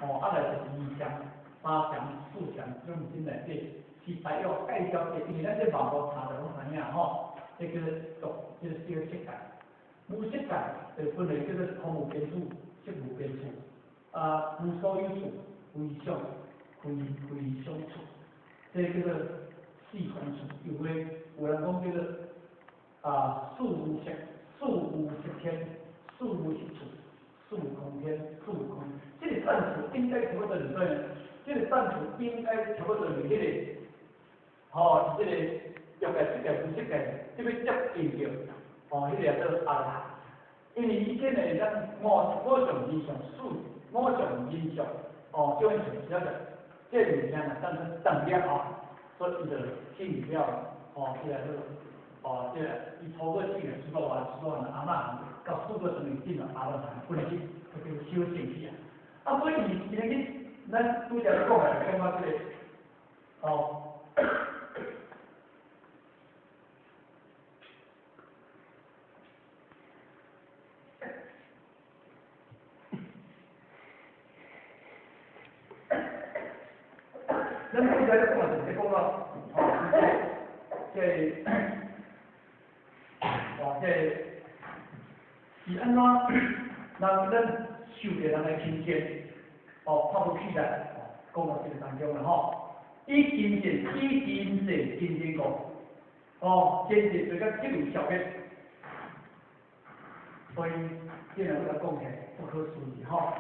来就是2项、3项、4项，这种经内底是大约介绍一，因为咱这网络查着拢知影吼，这叫做这叫色界。无色界就分为叫做空无边处、色无边处，无所有处、非想、非想处，这叫做四空处。有人讲叫做事无色、事无色天、事无色处、事无空天、事无空。这个赞词应该差不多是对呢？这个赞词应该差不多是迄个，这个欲界、色界、无色界，这要接近着，迄个叫做阿赖。因为以前呢，咱五种现象、五种现象，这种是了着，这物件呢，当成等了后，所以伊就进入了，这个这个伊超过性的四个完阿嬷，到四个层面进入阿罗汉本质，这叫修行去啊。所以今日咱拄则讲的，讲到这个，咱拄则咧讲就是讲到，是安怎让咱受着人的亲切，抛不去的，讲到这个当中了吼。以金钱讲，坚持做到这种效果，所以这两个讲起来不可思议吼。